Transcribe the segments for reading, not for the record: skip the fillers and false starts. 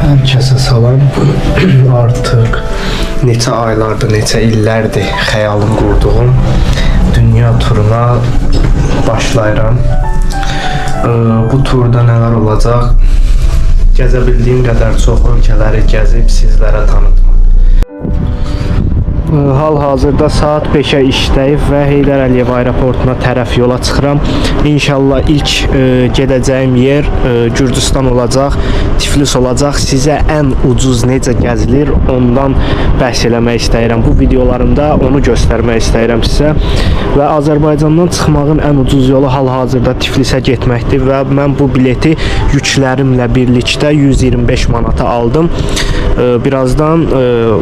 Herkese salam. Artıq neçə aylardır, neçə illərdir xəyalım qurduğum dünya turuna başlayıram. Bu turda nələr olacaq? Gəzə bildiyim qədər çox ölkələri gəzib sizlərə tanıtmaq. Hal-hazırda saat 5-ə işləyib və Heydər Əliyev aeroportuna tərəf yola çıxıram. İnşallah ilk gedəcəyim yer Gürcüstan olacaq, Tiflis olacaq. Sizə ən ucuz necə gəzilir ondan bəhs eləmək istəyirəm. Bu videolarımda onu göstərmək istəyirəm sizə. Və Azərbaycandan çıxmağın ən ucuz yolu hal-hazırda Tiflisə getməkdir və mən bu bileti yüklərimlə birlikdə 125 manata aldım. Birazdan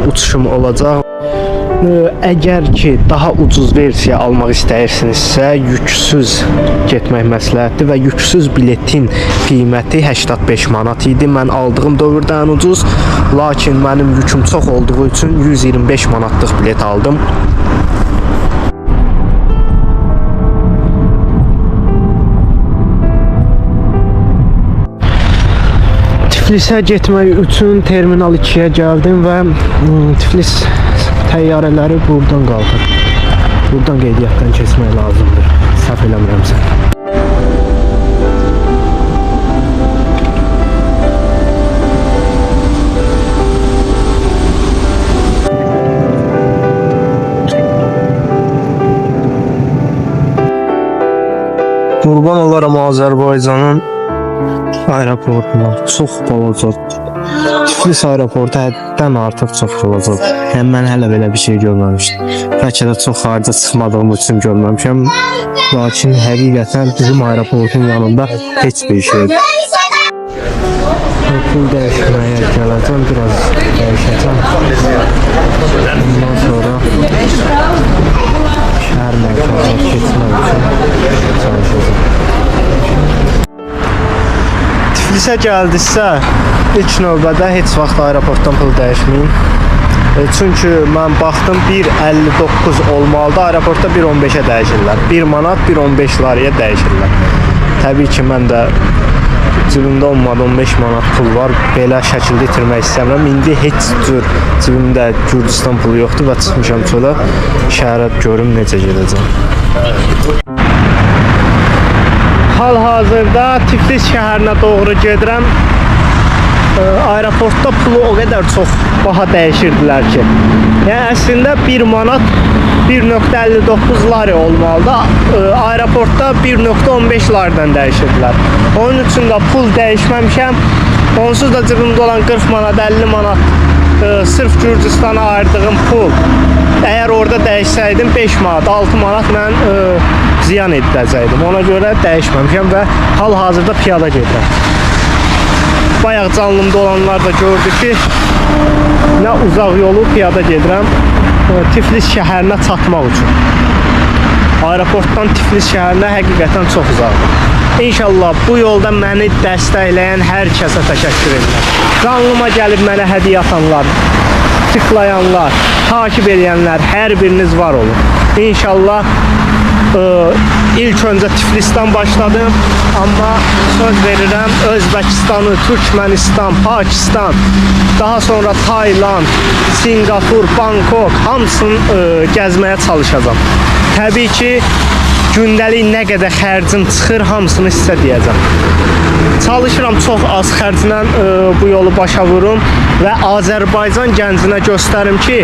uçuşum olacaq. Əgər ki daha ucuz versiya almaq istəyirsinizsə yüksüz getmək məsləhətdir və yüksüz biletin qiyməti 85 manat idi. Mən aldığım dövrdə ən ucuz, lakin mənim yüküm çox olduğu üçün 125 manatlıq bilet aldım. Tiflisə getmək üçün Terminal 2-yə gəldim və Tiflis təyyarələri buradan qalxır. Buradan qeydiyyatdan keçmək lazımdır. Səhv eləmirəmsə. Qurban olaram Azərbaycanın aeroportuna. Çox balacadır. Tiflis aeroportu həddən artıq çox olacaq. Mən hələ belə bir şey görməmişdim. Bəlkə də çox xarica çıxmadığım üçün görməmişəm. Lakin həqiqətən bizim aeroportun yanında heç bir şeydir. Pul dəyişməyə gələcəm, biraz dəyişəcəm. Ondan sonra şəhər mərkəzinə keçmək üçün çalışacağım. Tiflisə gəldinizsə, ilk növbədə heç vaxt aeroportdan pul dəyişməyin. Çünki mən baxdım 1.59 olmalıdır, aeroportda 1.15-ə dəyişirlər. 1 manat 1.15 liraya dəyişirlər. Təbii ki, mən də cibimdə olmadı 15 manat pul var. Belə şəkildə itirmək istəmirəm. İndi heç cür cibimdə Gürcüstan pulu yoxdur və çıxmışam çölə. Şəhərə görüm necə gedəcəm. Hal-hazırda Tiflis şəhərinə doğru gedirəm. Aeroportda pulu o qədər çox baha dəyişirdilər ki. Yəni əslində 1 manat 1.59 lari olmalıdır. Aeroportda 1.15 lardan dəyişirdilər. Onun üçün də pul dəyişməmişəm. Onsuz da cibimdə olan 40 manat, 50 manat sırf Gürcüstana ayırdığım pul. Əgər orada dəyişsəydim 5 manat, 6 manat mən ziyan edəcəydim. Ona görə dəyişməmişəm və hal-hazırda piyada gedirəm. Bayaq canlımda olanlar da gördü ki, nə uzaq yolu piyada gedirəm Tiflis şəhərinə çatmaq üçün. Aeroportdan Tiflis şəhərinə həqiqətən çox uzaqdır. İnşallah bu yolda məni dəstəkləyən hər kəsə təşəkkür edirəm. Canlıma gəlib mənə hədiyyə atanlar, tıklayanlar, takip edənlər, hər biriniz var olun. İnşallah ilk öncə Tiflisdən başladım, amma söz verirəm Özbəkistanı, Türkmənistan, Pakistan, daha sonra Tayland, Singapur, Bangkok hamısını gəzməyə çalışacağam. Təbii ki, gündəlik nə qədər xərcim çıxır, hamısını sizə deyəcəm. Çalışıram çox az xərclə bu yolu başa vurum və Azərbaycan gəncinə göstərim ki,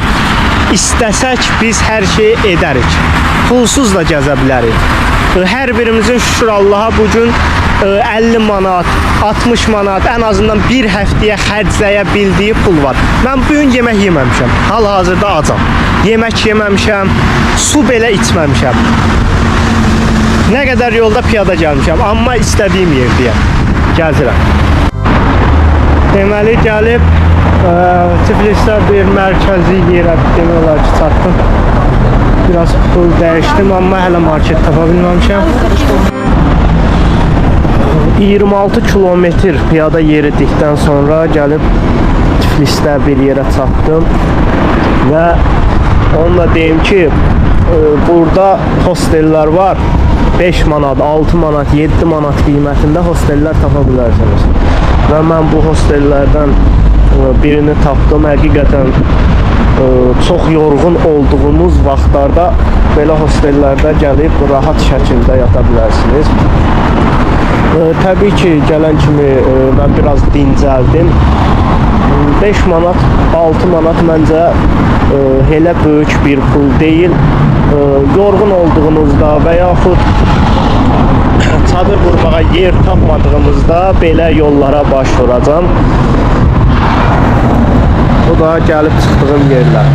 istəsək biz hər şeyi edərik. Pulsuz da gəzə bilərik. Hər birimizin şükür Allaha bugün 50 manat, 60 manat, ən azından bir həftəyə xərcləyə bildiyi pul var. Mən bugün yemək yeməmişəm, hal-hazırda acam. Yemək yeməmişəm, su belə içməmişəm. Nə qədər yolda piyada gəlmişəm, amma istədiyim yerdəyəm, gəzirəm. Deməli gəlib Tiflisdə bir mərkəzi yerə demək olar ki, çatdım. Biraz pul dəyişdim, amma hələ market tapa bilməmişəm. 26 kilometr piyada yeridikdən sonra gəlib Tiflisdə bir yerə çatdım. Və onu da deyim ki, burada hostellər var. 5 manat, 6 manat, 7 manat qiymətində hostellər tapa bilərsiniz. Və mən bu hostellərdən birini tapdım. Həqiqətən çox yorğun olduğumuz vaxtlarda belə hostellərdə gəlib rahat şəkildə yata bilərsiniz. Təbii ki, gələn kimi mən biraz dincəldim. 5 manat, 6 manat məncə elə böyük bir pul deyil. Yorğun olduğunuzda və yaxud çadır qurmağa yer tapmadığımızda belə yollara baş vuracam. Bu da gəlib çıxdığım yerlər.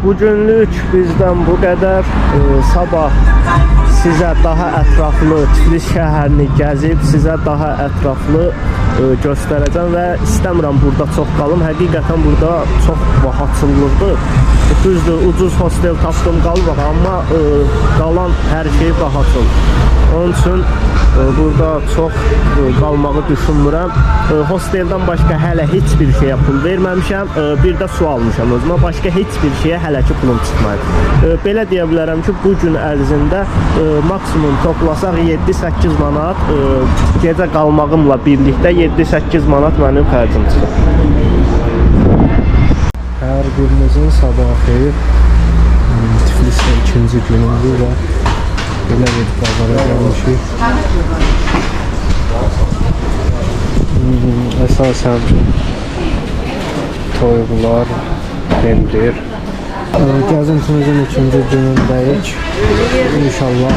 Bugünlük bizdən bu qədər. Sabah sizə daha ətraflı Tiflis şəhərini gəzib, sizə daha ətraflı göstərəcəm və istəmirəm burada çox qalım. Həqiqətən burada çox bahatçılıqdır. Düzdür, ucuz hostel tapdım qalıb, amma qalan hər şey bahatçıl. Onun üçün burada çox qalmağı düşünmürəm. Hosteldən başqa hələ heç bir şeyə pul verməmişəm. Bir də su almışam özümə. Başqa heç bir şeyə hələ ki pulum çıxmayıb. Belə deyə bilərəm ki, bu gün ərzində maksimum toplasaq 7-8 manat gecə qalmağımla birlikdə 7-8 manat mənim xərcim çıxır. Hər birinizin sabah xeyir. Tiflisdə ikinci günümdür və belə bir bazara gəlmişik. Əsasən toyuqlar, pendir. Gəzintimizin ikinci günündəyik. İnşallah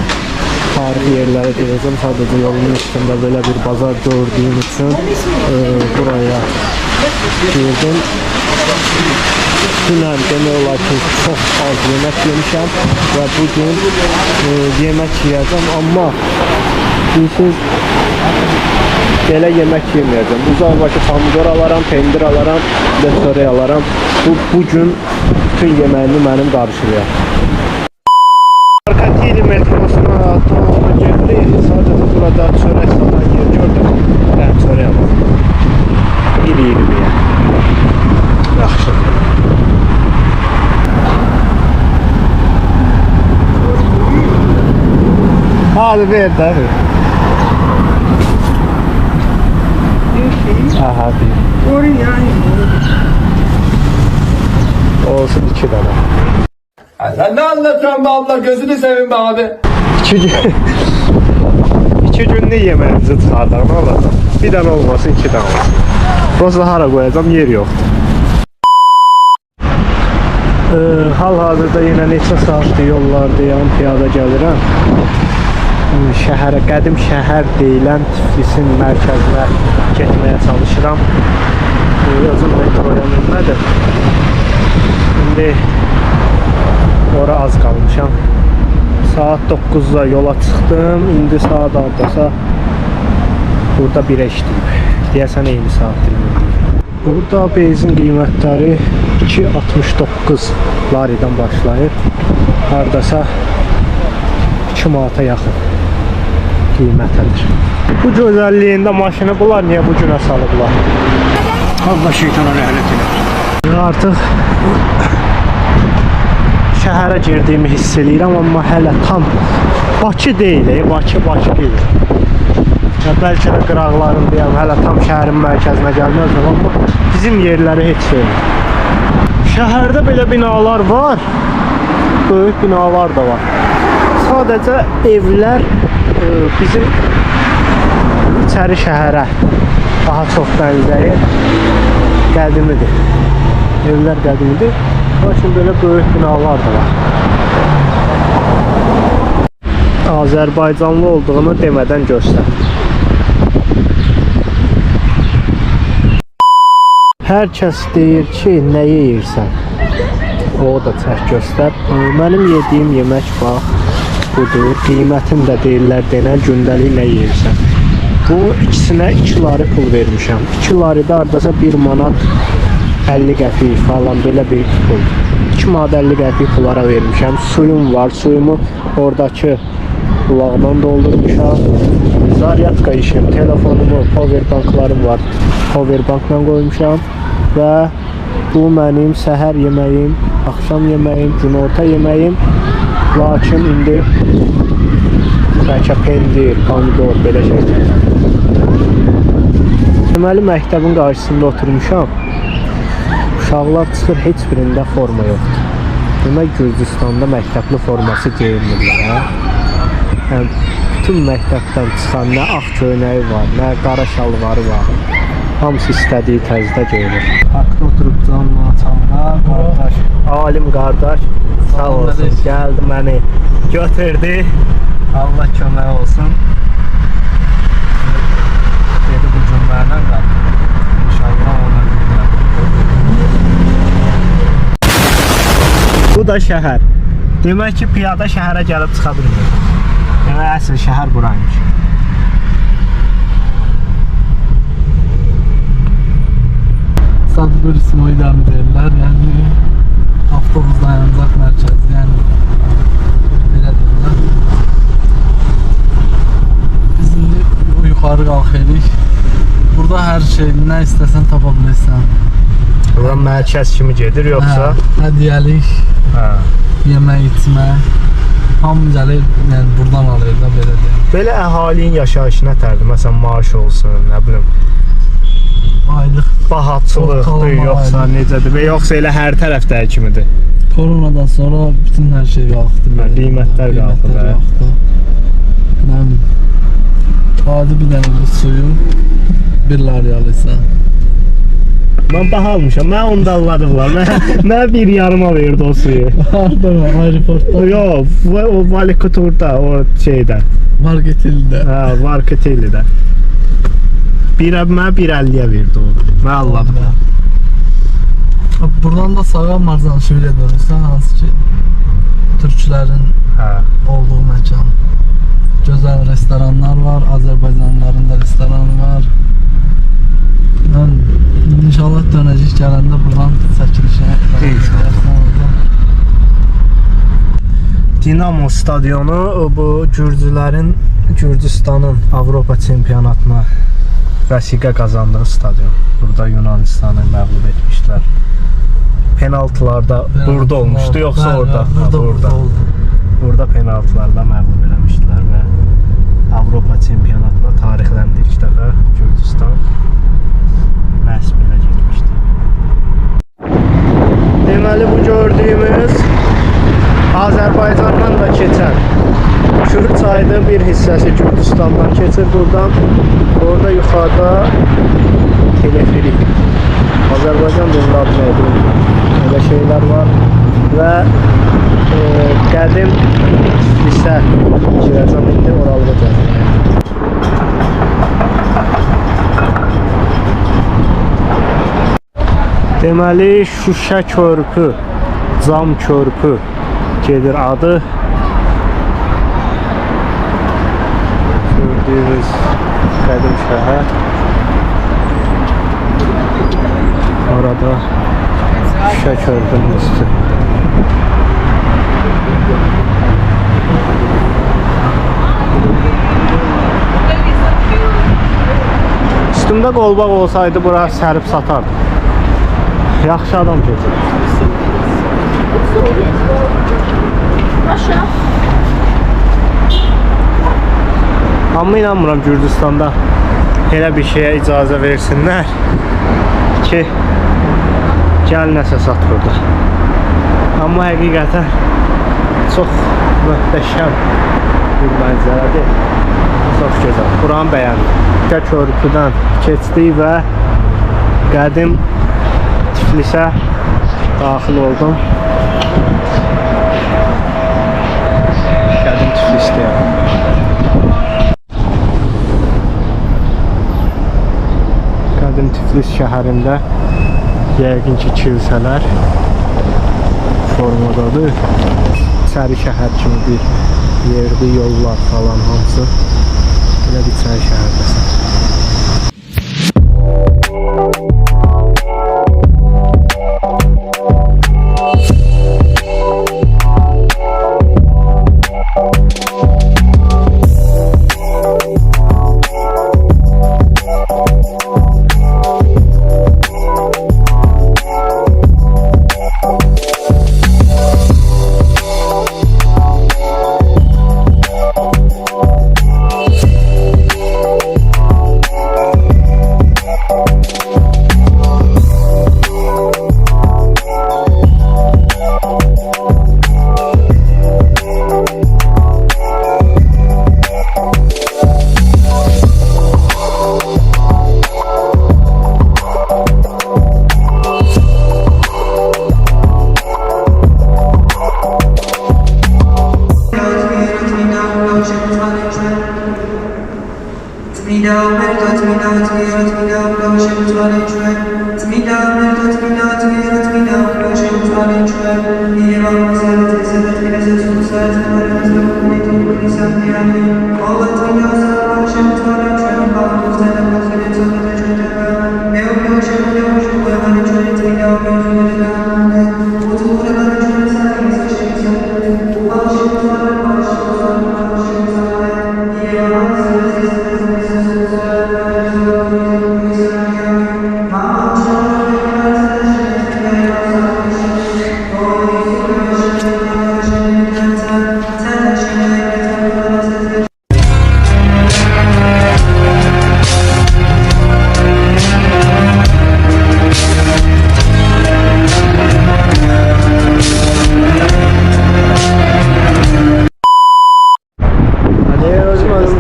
tarixi yerləri deyəcəm. Sadəcə yolun üstündə belə bir bazar gördüyüm üçün buraya girdim. Dünən demək olar ki, çox az yemək yemişəm və bugün yemək yiyəcəm, amma bilirsiniz, belə yemək yeməyəcəm. Uzaqdakı pomidor alaram, pendir alaram, və çörək alaram. Bugün bütün yeməyini mənim qarşılayar. Arkatili metrosuna doğru girdik. Sadəcə burada çörək satan yer gördüm. Ben çörək alalım. 1.20'ye. Yaxşı. Hadi ver də. Aha, bir. Olsun 2 tane. Sen ne anlatıyorsun be abla, gözünü seveyim be abi. 2 günlük yemeğimizi çıxardaq, ne olacaq? Bir tane olmasın, 2 tane olsun. Prosta hara qoyacam, yer yoxdur. Hal-hazırda yenə neçə saatdır yollardayam, piyada gəlirəm. Şəhərə, qədim şəhər deyilən Tiflisin mərkəzinə getməyə çalışıram. Özüm metroya minmədim. İndi ora az qalmışam. Saat 9'da yola çıxdım. İndi saat ardasa burada 1'ə işləyib. Deyəsən eyni saat dilimi. Burada benzin qiymətləri 2.69 laridən başlayır. Hardasa 2 manata yaxın qiymətədir. Bu gözəlliyində maşını bunlar niyə bu günə salıblar? Allah şeytana rəhmət elə. Artıq şəhərə girdiyimi hiss edirəm, amma hələ tam Bakı deyil, Bakı deyil. Bəlkə də qıraqlarındayam, hələ tam şəhərin mərkəzinə gəlməzdim, amma bizim yerləri heç şey. Şəhərdə belə binalar var, böyük binalar da var. Sadəcə evlər bizim içəri şəhərə daha çox bənzəyir, qədimidir. Evlər qədimidir, lakin belə böyük binalar da var. Azərbaycanlı olduğunu demədən göstər. Hər kəs deyir ki, nə yeyirsən? O da çək göstər. Mənim yediyim yemək bax, budur. Qiymətim də deyirlər, denən gündəlik nə yeyirsən? Bu ikisinə 2 lari pul vermişəm. 2 laridə ardasa 1 manat 50 qəpik falan belə bir pul. 2 manat 50 qəpik pullara vermişəm. Suyum var, suyumu oradakı bulaqdan doldurmuşam. Zaryatka işim, telefonumu, powerbanklarım var. Powerbankla qoymuşam və bu mənim səhər yeməyim, axşam yeməyim, günorta yeməyim. Lakin indi bəlkə pendir, pomidor belə şeylər. Deməli məktəbin qarşısında oturmuşam. Uşaqlar çıxır, heç birində forma yoxdur. Demək Gürcüstanda məktəbli forması geyinmirlər, hə? Yəni bütün məktəbdən çıxan nə ağ köynəyi var, nə qara şalvarı var. Hamısı istədiyi tərzdə geyinir. Parkda oturub canlı açanda qardaş, alim qardaş sağ olsun, gəldi məni götürdü. Allah kömək olsun. Dedi bu cümlədən qaldı. İnşallah ona bildirəm. Bu da şəhər. Demək ki, piyada şəhərə gəlib çıxa bilmir. Demək əsl şəhər buraymış. Sadbur İsmail'den derler yani avtobus dayanacak merkez yani belə derler. Biz şimdi yukarı kalkıyorduk. Burada her şey ne istesen tapabilirsen. Buran mərkəz kimi gedir yoxsa? Hediyelik, yemək içmə, hamı gəlir yəni buradan alır da belə deyim. Belə əhalinin yaşayışı nətərdir? Məsələn, maaş olsun, nə bilim, Aylıq bahatçılıqdır ortalama yoxsa aylıq. necədir? Və yoxsa elə hər tərəfdəki kimidir? Koronadan sonra bütün her şey qalxdı. Qiymətlər qalxdı, hə. Mən adi bir dənə bu suyu 1 liraya alırsan. Mən baha almışam, mən onu da alladıqlar. Mən bir yarıma verdi o suyu. Harada mı? Aeroportda? Yox, o Valikoturda, o şeydə. Marketildə. Hə, Varketelidə. Mənə 1.50-yə verdi o. Mən alladım. Buradan da sağa Marzanşviliyə dönürsən, hansı ki türklərin olduğu məkan. Gözəl restoranlar var, Azərbaycanlıların da restoranı var. Mən inşallah dönəcək gələndə buradan çəkilişə İnşallah. Dinamo stadionu bu Gürcüstanın Avropa çempionatına vəsiqə qazandığı stadion. Burada Yunanistanı məğlub etmişlər. Penaltılarda burada olmuşdu, yoxsa orada? Burada penaltılarda məğlub eləmişdilər və Avropa çempionatına tarixlərində ilk dəfə Gürcüstan məhz belə getmişdi. Deməli bu gördüyümüz Azərbaycandan da keçən Kür çayının bir hissəsi Gürcüstandan keçir buradan. Orada yuxarıda teleferik. Azərbaycan dilində adı nədir? Elə şeylər var və qədim lisə girəcəm indi oralıqca. Deməli Şuşa körpü, cam körpü gedir adı. Gördüyünüz qədim şəhər. Orada Şuşa körpünün üstü. Üstümdə qolbaq olsaydı bura sərib satardı. Yaxşı adam keçir. Amma inanmıram Gürcüstanda elə bir şeyə icazə versinlər ki, gəl nəsə sat burada. Amma həqiqətən çox möhtəşəm bir mənzərədir. Çox gözəl. Buranı bəyəndim. Körpüdən keçdik və qədim Tiflisə daxil oldum. Qədim Tiflisdəyəm. Qədim Tiflis şəhərində yəqin ki kilsələr formadadır. İçəri şəhər kimi bir yerdir, yollar falan hamısı. Belə bir içəri şəhərdəsən.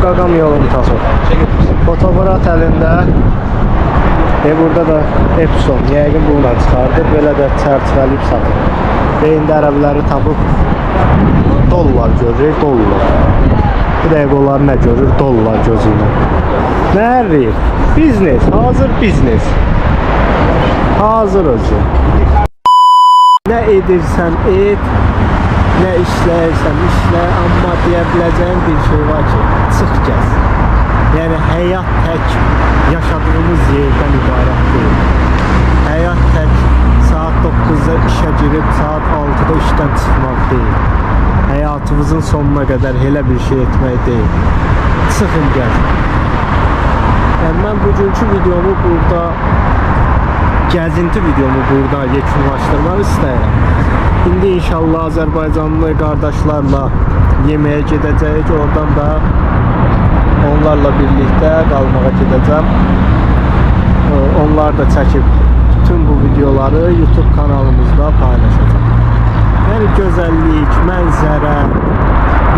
Qaqam yolunu tasıb. Fotoğraf əlində. Burada da Epson. Yəqin bununla çıxardı. Belə də çərçivəliyib satır. Beyində ərəbləri tapıb dollar görür, dollar. Bu dəqiq onlar nə görür? Dollar gözü ilə. Nə əriyir? Biznes, hazır biznes. Hazır özü. Nə edirsən et, nə işləyirsən işlə, amma deyə biləcəyim bir şey var ki, çıx gəz. Yəni həyat tək yaşadığımız yerdən ibarət deyil. Həyat tək saat 9-da işə girib saat 6-da işdən çıxmaq deyil. Həyatımızın sonuna qədər elə bir şey etmək deyil. Çıxın gəz. Yəni mən bugünkü videomu burada, gəzinti videomu burada yekunlaşdırmaq istəyirəm. İndi inşallah Azərbaycanlı qardaşlarla yeməyə gedəcəyik. Oradan da onlarla birlikdə qalmağa gedəcəm. Onlar da çəkib bütün bu videoları YouTube kanalımızda paylaşacaq. Yəni gözəllik, mənzərə,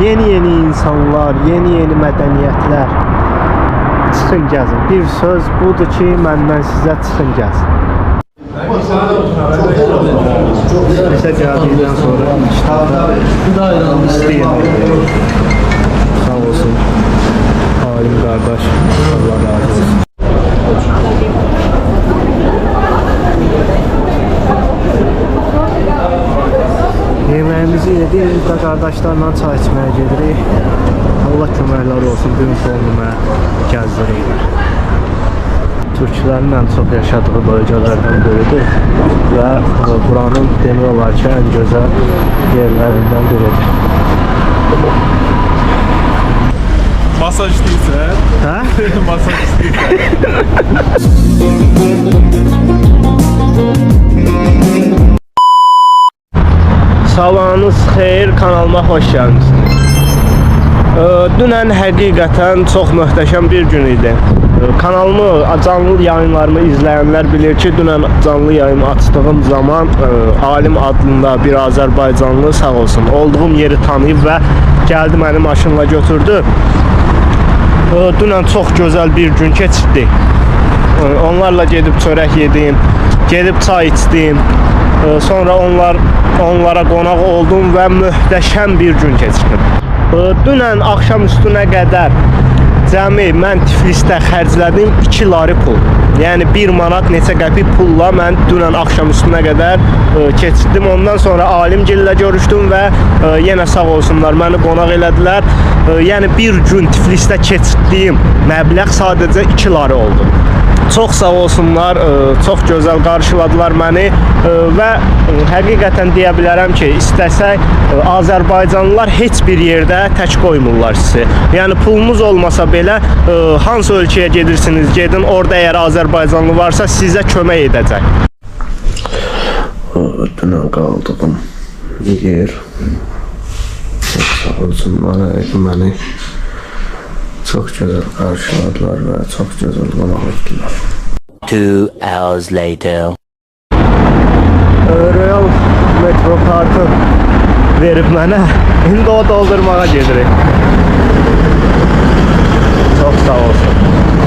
yeni insanlar, yeni mədəniyyətlər. Çıxın gəzin. Bir söz budur ki, məndən sizə çıxın gəzin. Mesela cevabından sonra istəyirəm. Sağ olsun. Alim qardaş. Allah razı olsun. Yemeğimizi yedik. Burada qardaşlarla çay içməyə gedirik. Allah köməkləri olsun. Gün sonuna gəzdirirlər. Türklərin ən çox yaşadığı bölgələrdən biridir və buranın demək olar ki, ən gözəl yerlərindən biridir. Masaj istəyirsən? Hə? Masaj istəyirsən? Sabahınız xeyir, kanalıma xoş gəlmişsiniz. Dünən həqiqətən çox möhtəşəm bir gün idi. Kanalımı, canlı yayınlarımı izləyənlər bilir ki, dünən canlı yayın açdığım zaman Alim adında bir Azərbaycanlı sağ olsun olduğum yeri tanıyıb və gəldi məni maşınla götürdü. Dünən çox gözəl bir gün keçirdik. Onlarla gedib çörək yedim, gedib çay içdim. Sonra onlara qonaq oldum və möhtəşəm bir gün keçirdim. Dünən axşam üstünə qədər cəmi mən Tiflisdə xərclədim 2 lari pul. Yəni 1 manat neçə qəpik pulla mən dünən axşam üstünə qədər keçirdim. Ondan sonra Alimgillə görüşdüm və yenə sağ olsunlar məni qonaq elədilər. Yəni bir gün Tiflisdə keçirdiyim məbləğ sadəcə 2 lari oldu. Çox sağ olsunlar, çox gözəl qarşıladılar məni və həqiqətən deyə bilərəm ki, istəsək Azərbaycanlılar heç bir yerdə tək qoymurlar sizi. Yəni pulunuz olmasa belə hansı ölkəyə gedirsiniz, gedin, orada əgər Azərbaycanlı varsa sizə kömək edəcək. Dünən qaldığım yer çox sağ olsunlar, məni çox gözəl qarşıladılar və çox gözəl qonaq etdilər. 2 hours later. Royal metro kartı verib mənə. İndi o doldurmağa gedirik. Çox sağ olsun.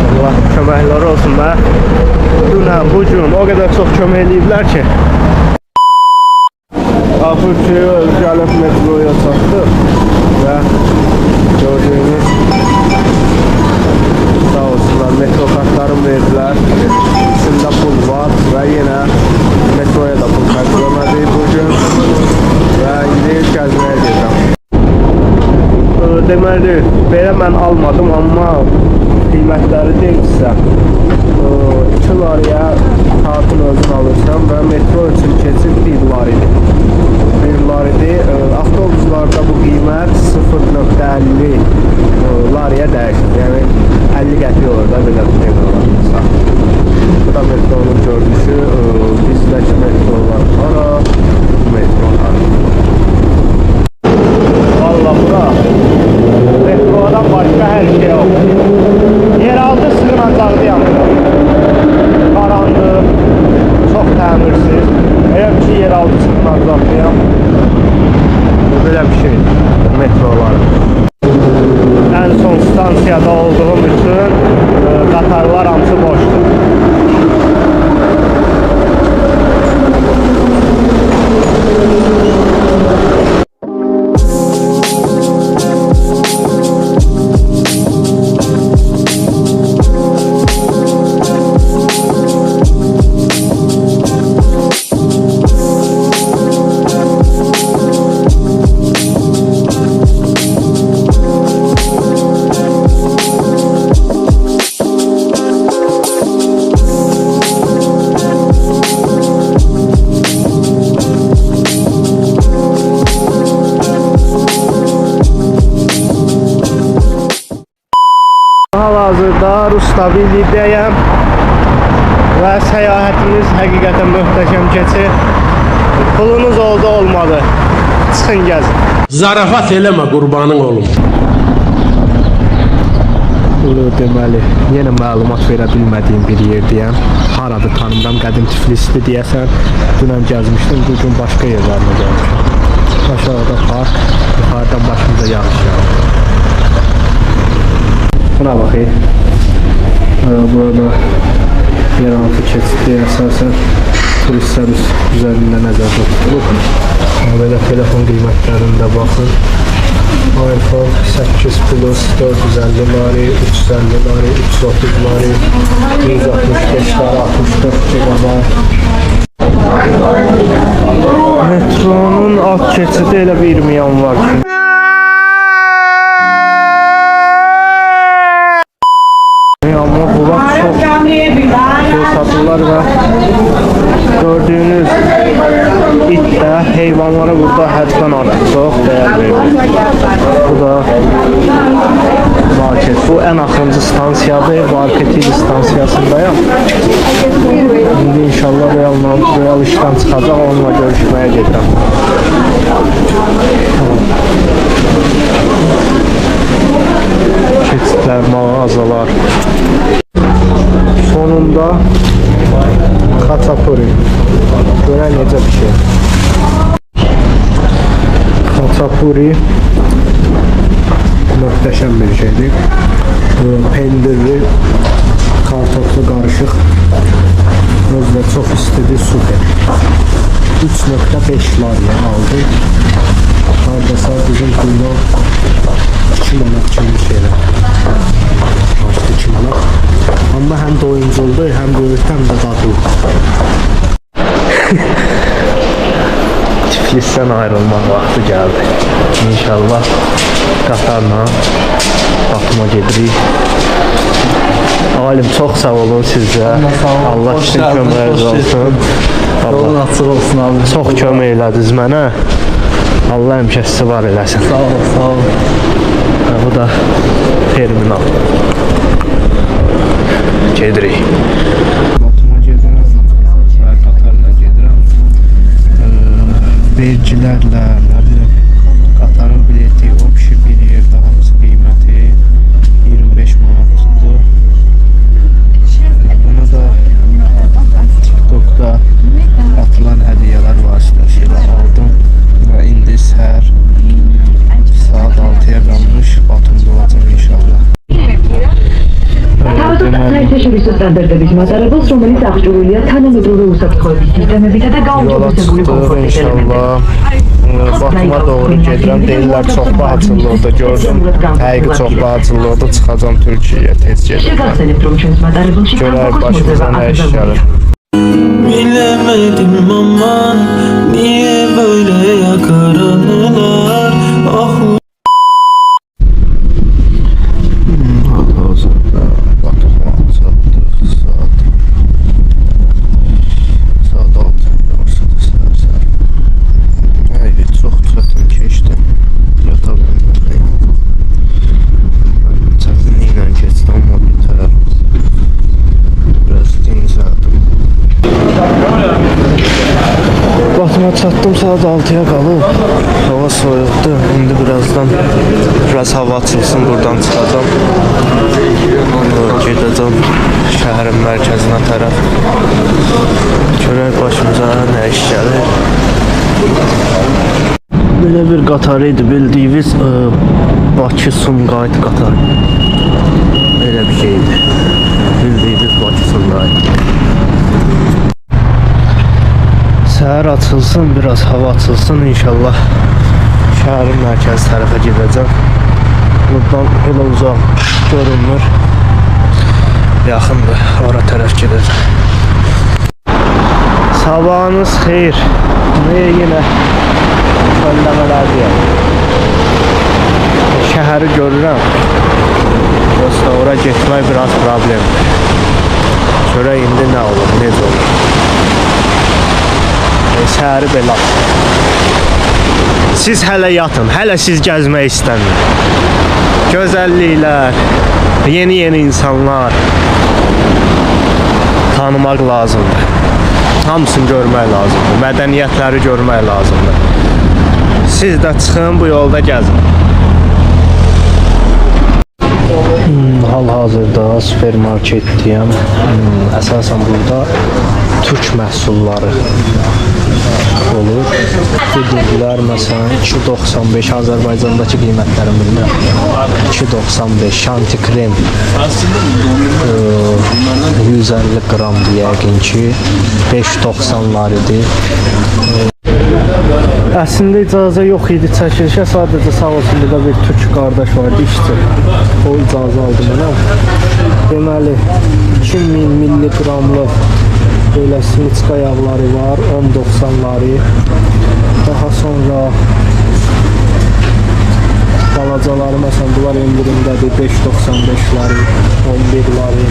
Allah köməkləri olsun və dünən, bugün o qədər çox kömək eləyiblər ki. Afur ki, gəlib metroya çatdı və gördüyünüz sağ olsun. verdilər. İçində pul var və yenə metroya da pul xərcləmədik bugün və indi gəzməyə gedirəm. Deməli, belə mən almadım, amma qiymətləri deyim sizə. 2 lariyə kartın özünü alırsan və metro üçün keçid 1 laridir. 1 laridir. Avtobuslarda bu qiymət 0.50 lariyə dəyişir. Yəni 50 qəpik olur da belə bir şey olarsa. Bu da metronun görünüşü. Bizdəki metrolar hara? Metro hara? Valla bura metrodan başqa hər şey yok. Yeraltı sığınacaqdı yanında. Qaranlıq, çox təmirsiz. Eğer ki yeraltı sığınacaqdıyam. Böyle bir şey metrolar. En son stansiyada olduğum üçün qatarlar hamısı boşdur. Hal-hazırda Rustavilli'deyim və səyahətimiz həqiqətən möhtəşəm keçir. Pulunuz oldu olmadı. Çıxın gəzin. Zarafat eləmə qurbanın olum. Deməli, yenə məlumat verə bilmədiyim bir yerdəyəm. Haradır tanımıram, qədim Tiflisdir deyəsən. Dünən gəzmişdim, bugün başqa yerlərinə gəlmişəm. Aşağıda park, yuxarıdan başımıza yağış yağır. Buna bakayım. Burada yeraltı keçidli əsasən turistlər üzərində nəzərdə tutulub. Belə telefon qiymətlərində baxın. iPhone 8 Plus 450 lari, 350 lari, 330 lari, 165 lari, 64 GB. Metronun alt keçidi elə bir milyon var ki. Ama bunlar çok şey satırlar ve gördüğünüz it de heyvanlara burada həddən artıq çox dəyər verilir. Bu da market. Bu en axırıncı stansiyadır. Marketil stansiyasındayım. Şimdi inşallah Real işten çıxacaq. Onunla görüşmeye gedirəm. Keçidlər, mağazalar. Sonunda Xaçapuri. Görən necə bir şey. Xaçapuri möhtəşəm bir şeydir. Pendirli, kartoflu qarışıq. Özlə çox istidir, super. 3.5 lariyə aldım. Hardasa bizim kuyruq 2 manat kimi şeyler. Başta 2 manat. Ama hem doyunculudur, hem böyükdən də dadlı. Tiflisdən ayrılmaq vaxtı gəldi. İnşallah qatarla Bakıma gedirik. Alim çox sağ olun sizə. Allah sizin köməyiniz olsun. Yolun açıq olsun abi. Çox kömək elədiniz mənə. Allah həmişə sizi var eləsin. Sağ ol, sağ ol. Bu da terminal. Gedirik. Bakıma gedirəm. Qatarla gedirəm. Vergilərlə, qatarın bileti, o kişi bir yerdə hamısı qiyməti 25 manat tutdu. Bunu da TikTok'da atılan hədiyələr vasitəsilə aldım və indi səhər saat 6'ya qalmış Batum'da olacaq inşallah. Najczęściej standardy ale Romani Zachczulia, Tany Metro Rusak, Sistemy Witete Gałąź, Yola çıxdıq inşallah. Batuma doğru gedirəm. Deyirlər çox bahçılı orada gördüm. Həqiqi çox bahçılı orada çıxacam Türkiyəyə tez gedirəm. Gaz elektron çözmələri bu Görək başımıza nə iş gəlir. Bilemedim aman niye böyle yakar anılar ah. Batuma çatdım, saat 6'ya qalıb. Hava soyuqdur. İndi biraz hava açılsın, buradan çıxacam. Gedəcəm şəhərin mərkəzinə tərəf. Görək başımıza nə iş gəlir. Belə bir qatar idi, bildiyiniz Bakı-Sumqayıt qatarı. Belə bir şeydir. Bildiyiniz Bakı-Sumqayıt. Səhər açılsın, biraz hava açılsın inşallah. Şəhərin mərkəzi tərəfə gedəcəm. Buradan elə uzaq görünmür. Yaxındır, ora tərəf gedəcəm. Sabahınız xeyir. Yenə önləmələr deyəm. Şəhəri görürəm. Yoxsa ora getmək biraz problemdir. Görək indi nə olur, necə olur. Səhəri belə. Siz hələ yatın, hələ siz gəzmək istəmin. Gözəlliklər, yeni insanlar tanımaq lazımdır. Hamısını görmək lazımdır, mədəniyyətləri görmək lazımdır. Siz də çıxın, bu yolda gəzin. Hal-hazırda supermarketdəyəm. Əsasən burada Türk məhsulları olur. Dedilər məsələn 2.95 Azərbaycandakı qiymətlərini bilmirəm. 2.95 şanti krem 150 qramdır yəqin ki 5.90'lar idi. Əslində icazə yox idi çəkilişə, sadəcə sağ olsun burada bir Türk qardaş vardı, işçi. O icazə aldı mənə. Deməli 2000 milligramlı böyle simiçka yağları var, 10.90'ları. Daha sonra balacaları məsələn bunlar endirimdədir, 5.95'ları, 11'ları.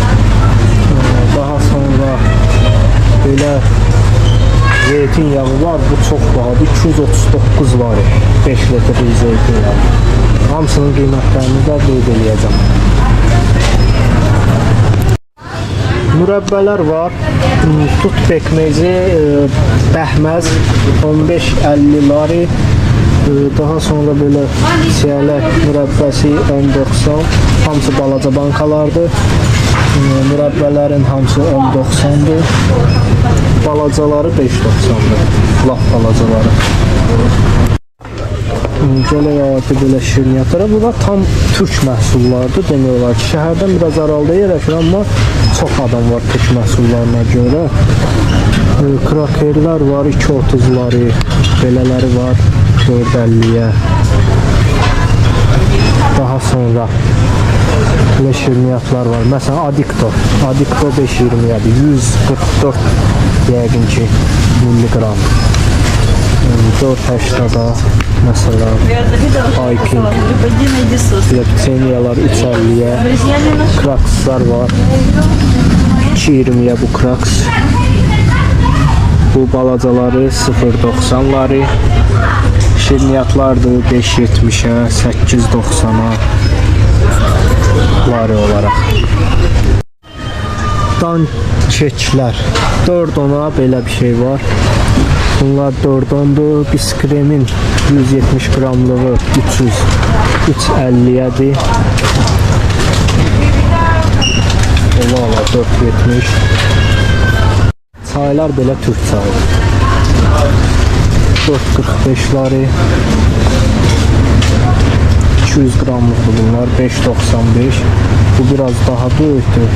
Daha sonra böyle zeytinyağı var, bu çox bahadır, 239'ları, 5 litrlik zeytinyağı. Hamısının qiymətlərini də qeyd edəcəm. Mürəbbələr var, tut pekmezi, bəhməz 15-50'ları. Daha sonra böyle siyalək mürəbbəsi 10.90, hamısı balaca bankalardır. Mürəbbələrin hamısı 10.90'dır. Balacaları 5.90'dır. Laf balacaları. Gələk adi belə şirniyyatlara. Bunlar tam Türk məhsullardır. Demək olar ki, şəhərdən biraz aralıda yerləşir, amma çox adam var Türk məhsullarına görə. Krakerlər var, 2.30'ları, belələri var 4.50'yə. Daha sonra belə şirniyyatlar var. Məsələn, Adikto 5.20'yədir, 144 yəqin ki milligram. 4.80'da mesela Aykin, Lepteniyalar 3.50'ye, Krakslar var 2.20'ye bu Kraks. Bu balacaları 0.90'ları, şirniyyatlardır 5.70'e, 8.90'a ları olarak. Dan keklər 4.10'a belə bir şey var. Bunlar 4.10'dur. Biskremin 170 gramlığı 350'yedir. Allah 4.70. Çaylar belə Türk çayı. 4.45'ları. 200 gramlıqdır bunlar, 5.95. Bu biraz daha böyükdür.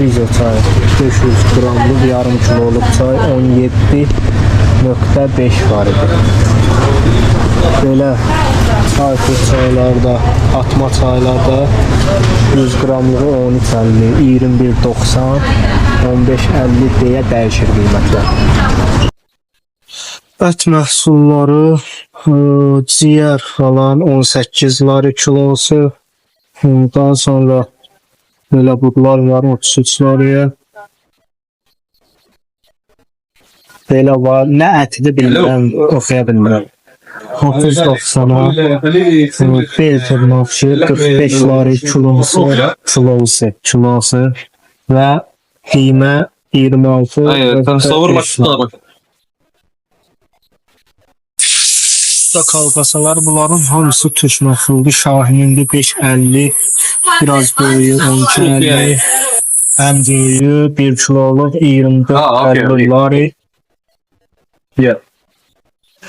Rize çayı 500 gramlıq yarım kiloluk çay 17 1.5 var idi. Belə Ayfur çaylarda, atma çaylarda 100 qramlığı 13.50, 21.90, 15.50 deyə dəyişir qiymətlər. Ət məhsulları, ciyər falan 18 lari kilosu. Daha sonra belə budlar var 33 lariyə. Belə var. Nə ətidir bilmirəm, oxuya bilmirəm. 30.90-a bel tırnaqçı 45 lari kilosu və qiymə 26. Kalkasalar bunların hamısı Türk məhsuldur. Şahinindi 5.50, biraz böyüyü 12.50, həm böyüyü 1 kiloluq 24.50 lari.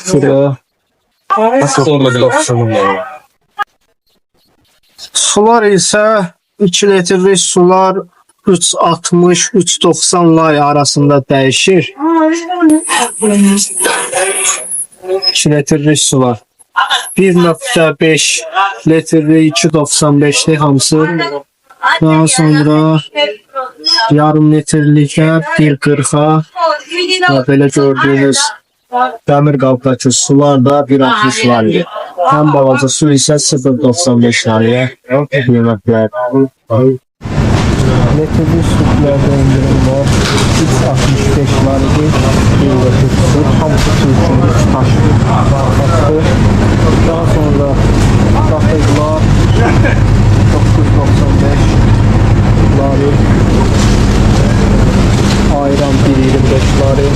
Şurada sular isə 2 litrlik sular 3.60-3.90 lay arasında dəyişir. 2 litrlik sular 1.5 litrlik 2.95'lik hamısı. Daha sonra yarım litrlikə 1.40'a və belə gördüyünüz dəmir qabdakı sular da 1.60 lariyə. Ən balaca su isə 0.95 lariyə qiymətlər. Litrlik sütlərdə indirim var. 3.65 laridir. 1 litr süt. Hamısı Türk'ün taş markası. Daha sonra kafezlar 9.95 lari. Ayran 1.25 lari.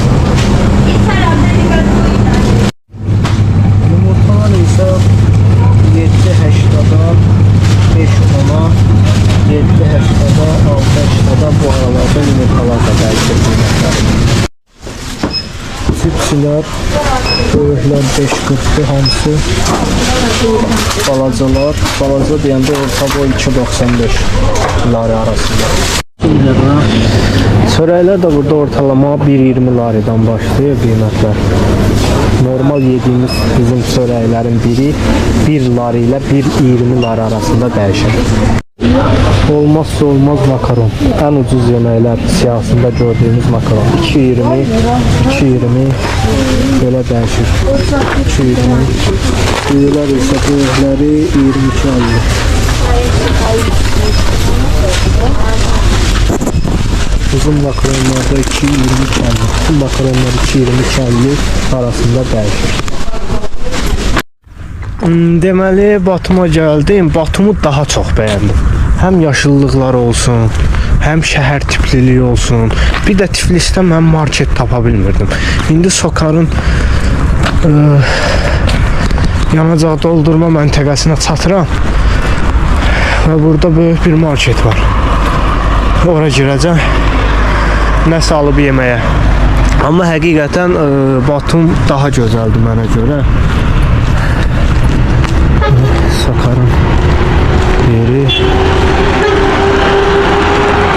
Yumurtalar isə 7.80'da 5.10'a 7.80'da 6.80'da bu aralarda yumurtalar da dəyişir qiymətləri. Sütçülər, böyüklər 5.40'dır hamısı. Balaca deyəndə orta boy 2.95 lari arasında. Çörəklər də burada ortalama 1.20 laridən başlayır qiymətlər. Normal yediğimiz bizim çörəklərin biri 1 lari ilə 1.20 lari arasında dəyişir. Olmazsa olmaz makaron. En ucuz yemekler siyasında gördüğümüz makaron. 2.20, 2.20 böyle değişir. 2.20. Büyüler ise büyükleri 22.50. Uzun makaronlarda 2.20 bu makaronlar 2.20 arasında değişir. Deməli Batuma gəldim. Batumu daha çox bəyəndim. Həm yaşıllıqlar olsun, həm şəhər tipliliyi olsun. Bir də Tiflisdə mən market tapa bilmirdim. İndi Sokarın yanacaq doldurma məntəqəsinə çatıram. Və burada böyük bir market var. Ora girəcəm. Nəsə alıb yeməyə. Amma həqiqətən Batum daha gözəldir mənə görə. Sokarın yeri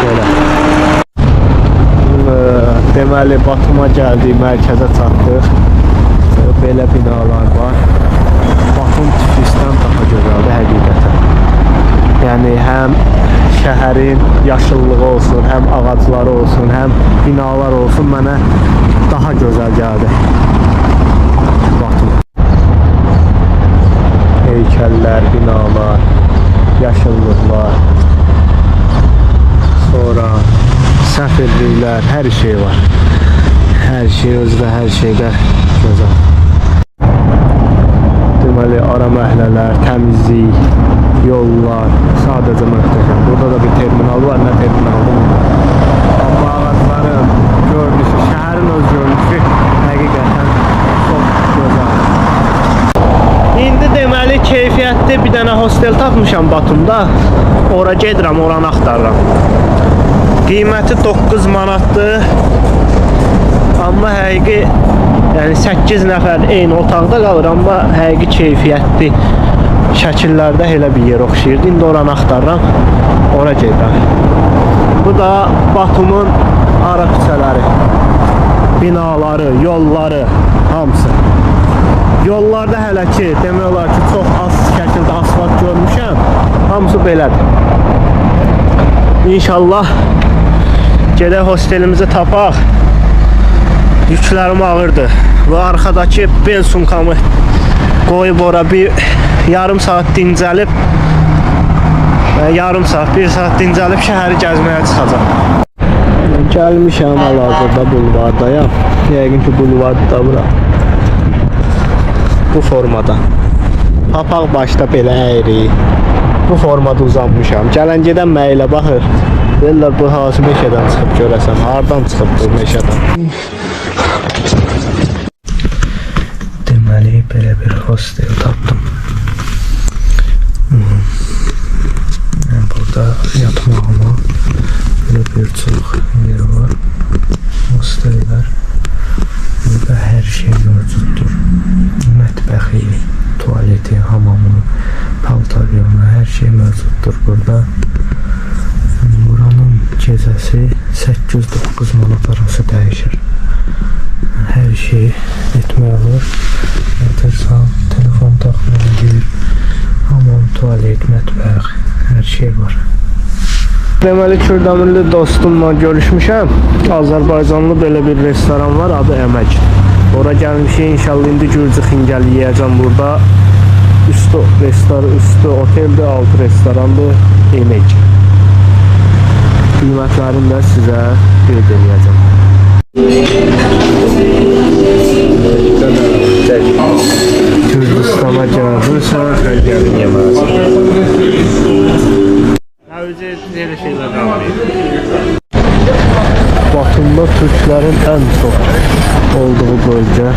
böyle. Deməli Batuma gəldik, mərkəzə çatdıq. Belə binalar var. Batum Tiflisdən daha gözəldir həqiqətən. Yəni həm şəhərin yaşıllığı olsun, həm ağacları olsun, həm binalar olsun mənə daha gözəl gəldi. Batum. Heykeller, binalar, yaşıllıklar, sonra səfirliklər, her şey var. Her şey özdə, her şeydə gözəl. Deməli, ara məhəllələr, təmizlik, yollar, sadəcə möhtəşəm. Burada da bir terminal var, nə terminaldır? Amma ağacların görünüşü, şəhərin öz görünüşü həqiqətən çox gözəl. İndi deməli keyfiyyətli bir dənə hostel tapmışam Batumda. Ora gedirəm, oranı axtarıram. Qiyməti 9 manatdır. Amma həqiqi yəni 8 nəfər eyni otaqda qalır, amma həqiqi keyfiyyətli şəkillərdə elə bir yer oxşayırdı. İndi oranı axtarıram. Ora gedirəm. Bu da Batumun ara küçələri, binaları, yolları. Hamısı. Yollarda hələ ki, demək olar ki, çox az şəkildə asfalt görmüşəm. Hamısı belədir. İnşallah gedək hostelimizi tapaq. Yüklərim ağırdır. Bu arkadakı bel sumkamı qoyub ora bir yarım saat dincəlib, bir saat dincəlib şəhəri gəzməyə çıxacaq. Gəlmişəm hal-hazırda bulvardayam. Yəqin ki, bulvarda bura. Bu formada. Papaq başda belə əyri. Bu formada uzanmışam. Gələn gedən məyilə baxır. Deyirlər bu hansı meşədən çıxıb görəsən. Hardan çıxıb bu meşədən? Deməli belə bir hostel tapdım. Burada yatmağıma böyle bir çox yer var. Hosteller. Burada hər şey mövcuddur. Mətbəxi, tualeti, hamamı, paltaryonu, hər şey mövcuddur burada. Buranın gecəsi 8-9 manat arası dəyişir. Hər şey etmək olur. Yatırsan, telefon taxmağa yer, hamam, tualet, mətbəx, hər şey var. Deməli Kürdəmirli dostumla görüşmüşəm. Azərbaycanlı belə bir restoran var, adı Əmək. Ora gəlmişik, inşallah indi Gürcü xingəli yeyəcəm burada. Üstü oteldir, altı restorandır, Əmək. Qiymətlərini də sizə qeyd edəcəm. Gürcüstana gəlirsən, xəlqərin yeməlisən. Batumda Türklərin ən çox olduğu bölgə.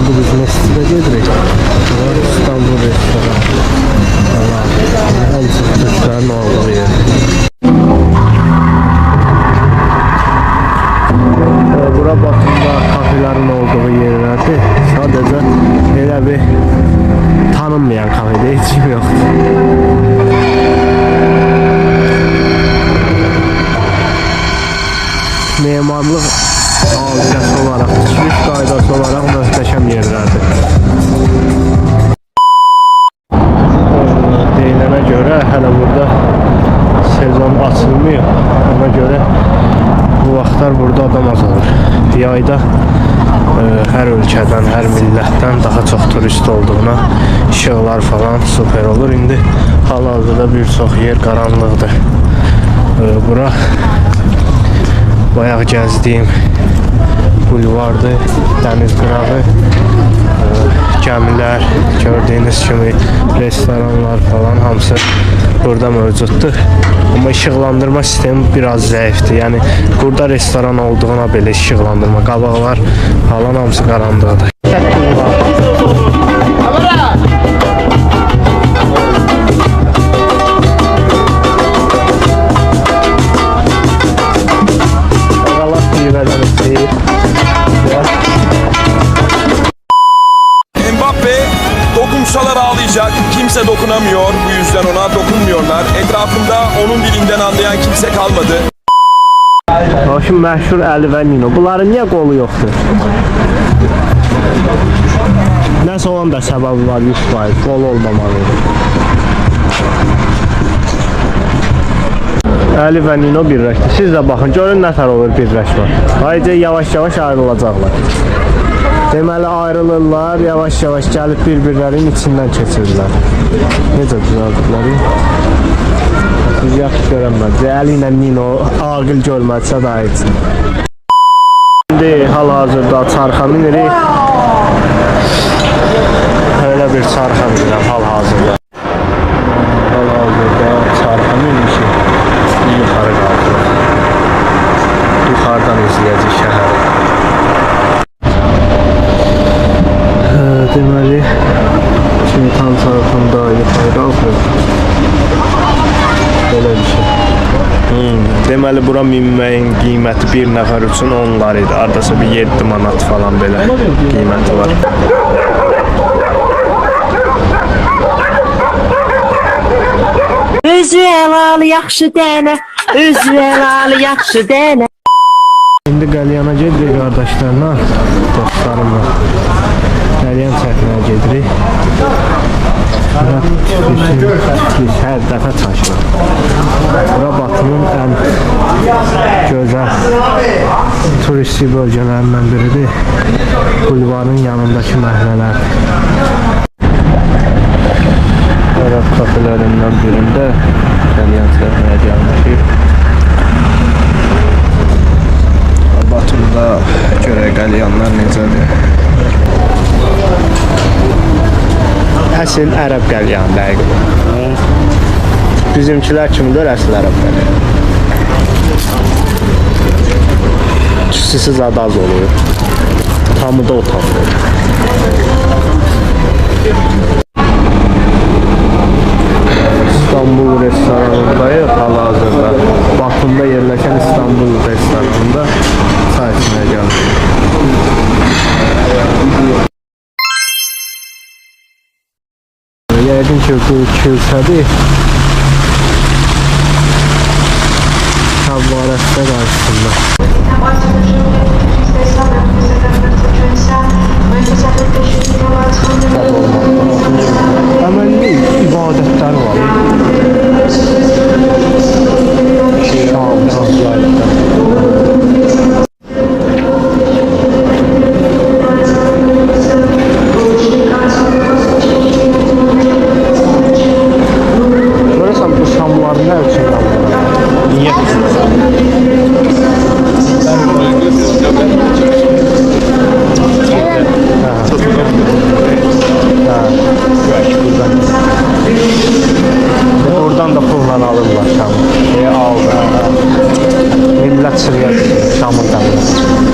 Bu biz məscidə gedirik. İstanbul restoran. Ən çox Türklərin olduğu yer. Bura Batumda kafelerin olduğu yerlərdir. Sadəcə elə bir tanınmayan kafede heç kim yoxdur. Memarlıq alıcası olaraq, tikiliş qaydası olaraq möhtəşəm yerlərdir. Deyilənə görə hələ burada sezon açılmıyor. Ona görə bu vaxtlar burada adam azalır. Bir ayda hər ölkədən, hər millətdən daha çox turist olduğuna işıqlar falan super olur. İndi hal-hazırda bir çox yer qaranlıqdır. Bura bayaq gəzdiyim bulvardır, dəniz qırağı, gəmilər, gördüyünüz kimi restoranlar falan hamısı burada mövcuddur. Amma işıqlandırma sistemi biraz zəifdir. Yəni burada restoran olduğuna belə işıqlandırma, qabaqlar falan hamısı qaranlıqdır. Mbappe dokunsalar ağlayacak. Kimse dokunamıyor. Bu yüzden ona dokunmuyorlar. Etrafında onun dilinden anlayan kimse kalmadı. Şu məşhur Əli və Nino. Bunların niyə qolu yoxdur? Nəsə onun da səbəbi var 100%. Qol olmamalıdır. Əli və Nino birləşdi. Siz də baxın, görün nətər olur birləşmə. Ayrıca yavaş-yavaş ayrılacaqlar. Deməli ayrılırlar, yavaş-yavaş gəlib bir-birlərinin içindən keçirlər. Necə düzəldikləri? Siz yaxşı görənməz. Əli ilə Nino ağıl görmədisə daha heç. İndi hal-hazırda çarxa minirik. Öyle bir çarxa minirəm hal-hazırda. Hal-hazırda çarxa minmişik. Yuxarı qalxır. Yuxarıdan izləyəcək şəhəri. Deməli, Çintan tarafında yuxarı qalxır. Belə bir şey. Deməli, bura minməyin qiyməti bir nəfər üçün 10 lar idi. Ardasa bir 7 manat falan belə qiyməti var. Özü əla vəlalı yaxşı dənə, öz vəlalı yaxşı dənə. İndi qəlyana gedirik qardaşlarla, dostlarımla. Qəlyan çəkməyə gedirik. Biz hər dəfə çaşırıq. Bura Batının ən gözəl turistik bölgələrindən biridir. Bulvarın yanındakı məhəllələr. Arab kafelerinden birində qəlyan çəkməyə gəlmişik. Batumda görə qəlyanlar necədir? Əsl ərəb qəlyan dəqiq. Bizimkilər kimdir əsl ərəb qəlyan? İkisi zad az olur. Tamı da o tamdır. İstanbul restoranındayıq hal-hazırda. Batumda yerləşən İstanbul restoranında çay içməyə gəldik. Yəqin ki, bu kilsədir. Kəvvarətdə qarşısında. Əməlli ibadətləri var. Görəsən bu şamları nə üçün yandılar? Niyə? Buradan da pulla alırlar şamı. Aldı. Millət sıraya şamın dəmini.